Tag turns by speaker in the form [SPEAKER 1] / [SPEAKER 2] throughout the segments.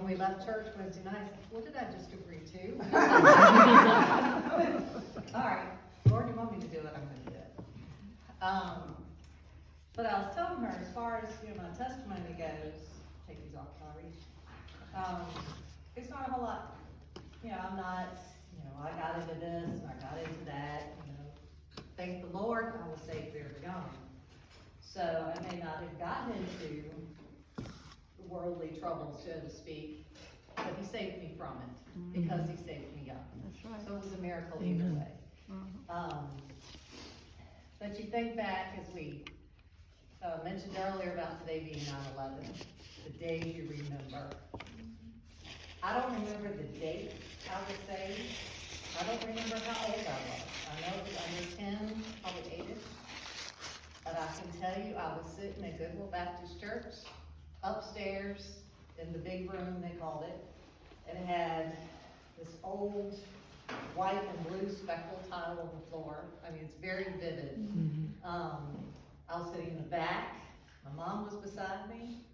[SPEAKER 1] we left church Wednesday night, what did I just agree to? All right, Lord, you want me to do it, I'm gonna do it. But I was telling her, as far as, my testimony goes, take these off, Tori. It's not a whole lot, I'm not, I got into this, and I got into that, thank the Lord, I was saved very young. So I may not have gotten into worldly trouble, so to speak, but he saved me from it, because he saved me young.
[SPEAKER 2] That's right.
[SPEAKER 1] So it was a miracle either
[SPEAKER 2] Amen.
[SPEAKER 1] way. But you think back, as we mentioned earlier about today being 9/11, the days you remember. I don't remember the date I was saved. I don't remember how old I was. I know it was under 10, probably 8-ish. But I can tell you, I was sitting at Goodwill Baptist Church, upstairs in the big room, they called it. And it had this old white and blue speckled tile on the floor. I mean, it's very vivid. I was sitting in the back, my mom was beside me,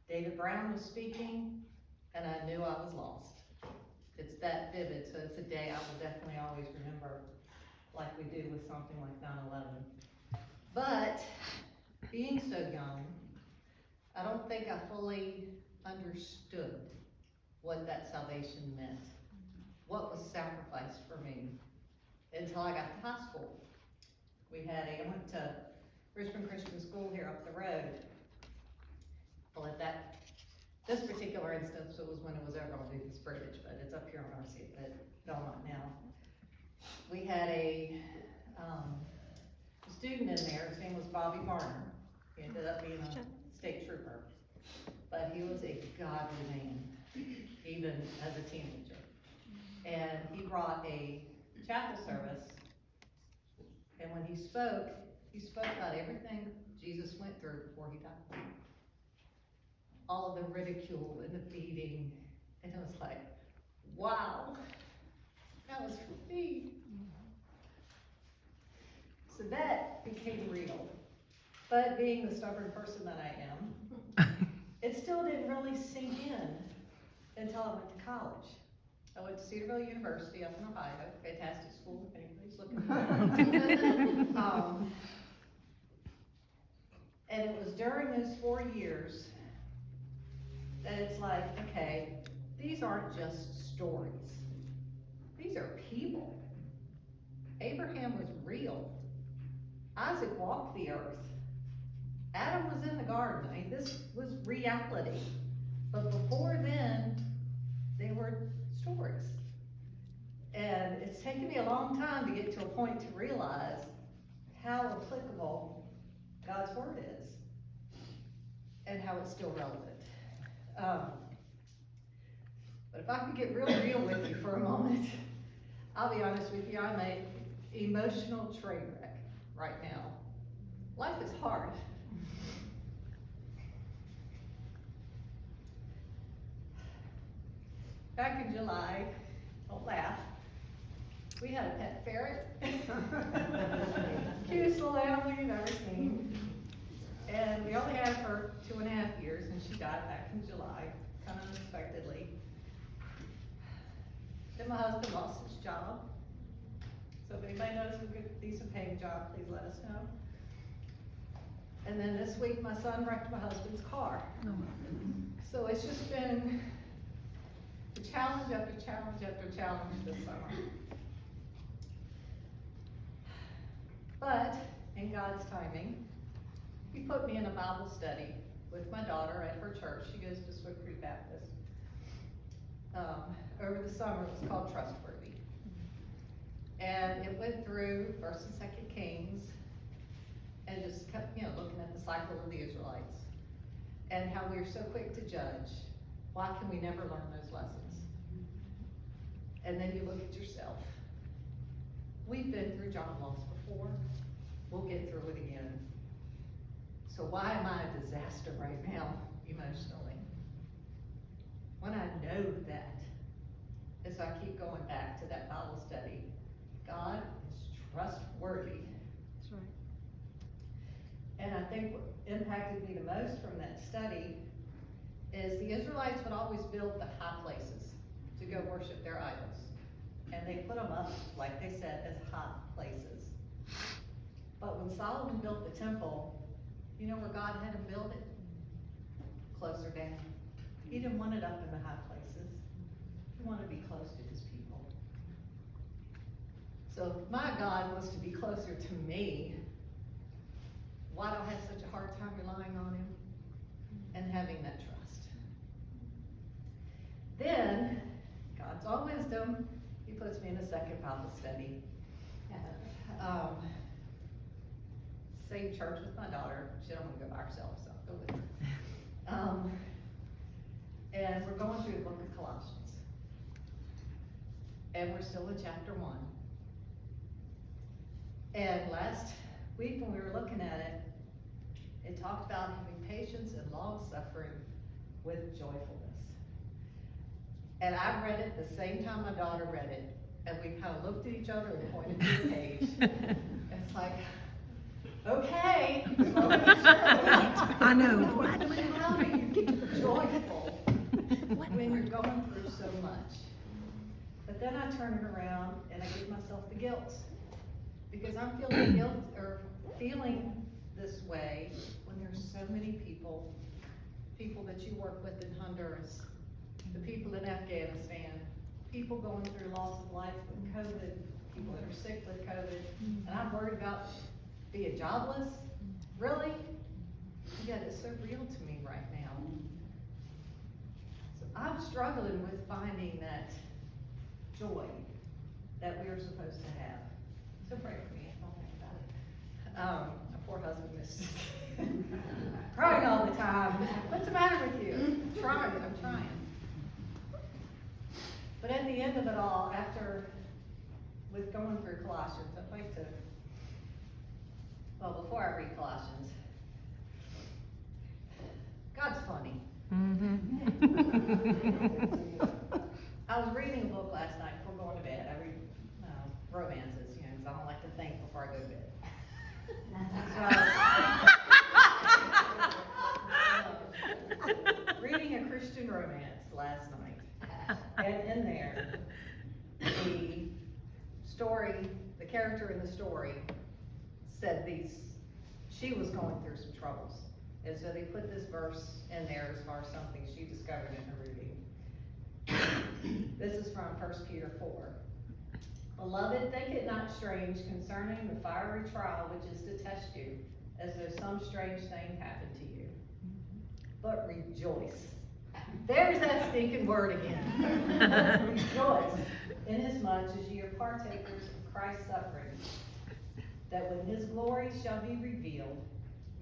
[SPEAKER 1] David Brown was speaking, and I knew I was lost. It's that vivid, so it's a day I will definitely always remember, like we do with something like 9/11. But, being so young, I don't think I fully understood what that salvation meant, what was sacrificed for me, until I got to high school. I went to Richmond Christian School here up the road. Well, this particular instance, it was when it was over on Newton's Bridge, but it's up here on RC at Belmont now. We had a student in there, his name was Bobby Marner. He ended up being a state trooper, but he was a godly man, even as a teenager. And he brought a chapel service, and when he spoke about everything Jesus went through before he died. All of the ridicule and the beating, and it was like, wow, that was for me. So that became real. But being the stubborn person that I am, it still didn't really sink in until I went to college. I went to Cedarville University up in Ohio, fantastic school, if anybody's looking for it. And it was during those 4 years that it's like, okay, these aren't just stories. These are people. Abraham was real. Isaac walked the earth. Adam was in the garden. I mean, this was reality. But before then, they were stories. And it's taken me a long time to get to a point to realize how applicable God's Word is and how it's still relevant. But if I could get real with you for a moment, I'll be honest with you, I'm an emotional train wreck right now. Life is hard. Back in July, don't laugh, we had a pet ferret. Cutest little animal you've ever seen. And we only had her 2.5 years, and she died back in July, kind of unexpectedly. Then my husband lost his job. So if anybody knows a good, decent paying job, please let us know. And then this week, my son wrecked my husband's car. So it's just been challenge after challenge after challenge this summer. But in God's timing, He put me in a Bible study with my daughter at her church. She goes to Swift Creek Baptist. Over the summer, it was called Trustworthy. And it went through 1st and 2nd Kings and just kept, looking at the cycle of the Israelites and how we are so quick to judge. Why can we never learn those lessons? And then you look at yourself. We've been through job loss before. We'll get through it again. So why am I a disaster right now, emotionally? When I know that, as I keep going back to that Bible study, God is trustworthy.
[SPEAKER 2] That's right.
[SPEAKER 1] And I think what impacted me the most from that study is the Israelites would always build the high places to go worship their idols. And they put them up, like they said, as high places. But when Solomon built the temple, you know where God had him build it? Closer down. He didn't want it up in the high places. He wanted to be close to his people. So if my God wants to be closer to me, why do I have such a hard time relying on him and having that trust? Then, God's all wisdom, he puts me in a second Bible study. Same church with my daughter. She don't want to go by herself, so I'll go with her. And we're going through the book of Colossians. And we're still in chapter 1. And last week when we were looking at it, it talked about having patience and long suffering with joyfulness. And I read it the same time my daughter read it, and we kind of looked at each other and pointed to the page. It's like, okay.
[SPEAKER 2] I know.
[SPEAKER 1] How do you keep joyful when you're going through so much? But then I turn it around and I give myself the guilt. Because I'm feeling guilt or feeling this way when there's so many people that you work with in Honduras, the people in Afghanistan, people going through loss of life with COVID, people that are sick with COVID, and I'm worried about being jobless. Really? Yet it's so real to me right now. So I'm struggling with finding that joy that we are supposed to have. So pray for me, don't think about it. My poor husband is just crying all the time. What's the matter with you? I'm trying. But at the end of it all, with going through Colossians, I'd like to, before I read Colossians, God's funny. I was reading a book last night before going to bed. I read romances, because I don't like to think before I go to bed. So, reading a Christian romance last night, and in there, the character in the story said she was going through some troubles, and so they put this verse in there as far as something she discovered in her reading. This is from 1 Peter 4. Beloved, think it not strange concerning the fiery trial which is to test you, as though some strange thing happened to you. But rejoice. There's that stinking word again. Rejoice, inasmuch as ye are partakers of Christ's sufferings, that when his glory shall be revealed,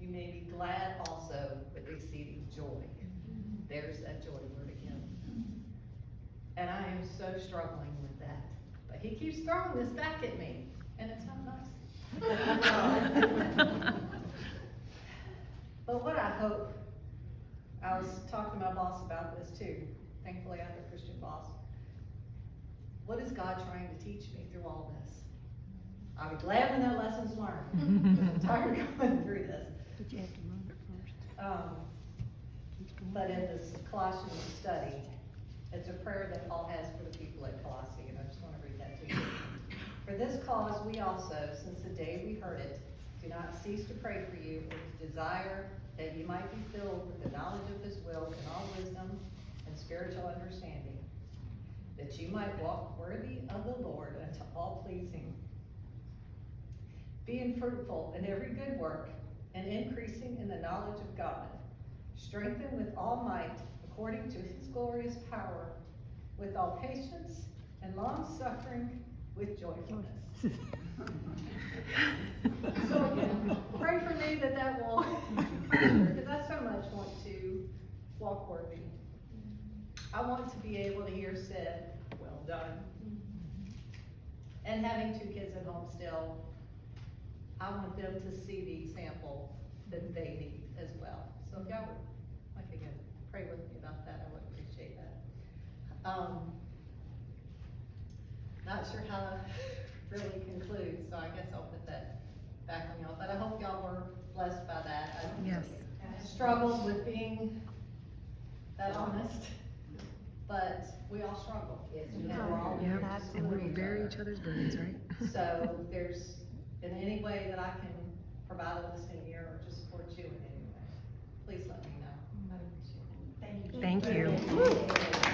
[SPEAKER 1] you may be glad also with exceeding joy. There's that joy word again. And I am so struggling with that. But he keeps throwing this back at me, and it's not nice. But what I hope, I was talking to my boss about this too. Thankfully, I have a Christian boss. What is God trying to teach me through all this? I'll be glad when that lesson's learned. I'm tired of going through this.
[SPEAKER 2] But you have to learn it first.
[SPEAKER 1] But in this Colossians study, it's a prayer that Paul has for the people at Colossae, and I just want to read that to you. For this cause we also, since the day we heard it, do not cease to pray for you, and to desire that you might be filled with the knowledge of his will in all wisdom and spiritual understanding, that you might walk worthy of the Lord unto all pleasing, being fruitful in every good work, and increasing in the knowledge of God, strengthened with all might according to his glorious power, with all patience and long suffering with joyfulness. So again, pray for me that will, because I so much want to walk worthy. I want to be able to hear said, well done. And having 2 kids at home still, I want them to see the example that they need as well. So if y'all would, like again, pray with me about that, I would appreciate that. Not sure how to really conclude, so I guess I'll put that back on y'all. But I hope y'all were blessed by that.
[SPEAKER 2] Yes.
[SPEAKER 1] I struggled with being that honest, but we all struggle.
[SPEAKER 3] Yes,
[SPEAKER 1] And
[SPEAKER 3] we
[SPEAKER 1] we're
[SPEAKER 3] do.
[SPEAKER 1] all
[SPEAKER 2] Yep,
[SPEAKER 1] here to
[SPEAKER 2] and
[SPEAKER 1] support
[SPEAKER 2] we
[SPEAKER 1] each
[SPEAKER 2] bury
[SPEAKER 1] other.
[SPEAKER 2] each other's burdens, right?
[SPEAKER 1] So if there's in any way that I can provide a listening ear or to support you in any way, please let me know. I appreciate it.
[SPEAKER 2] Thank you.
[SPEAKER 3] Thank you.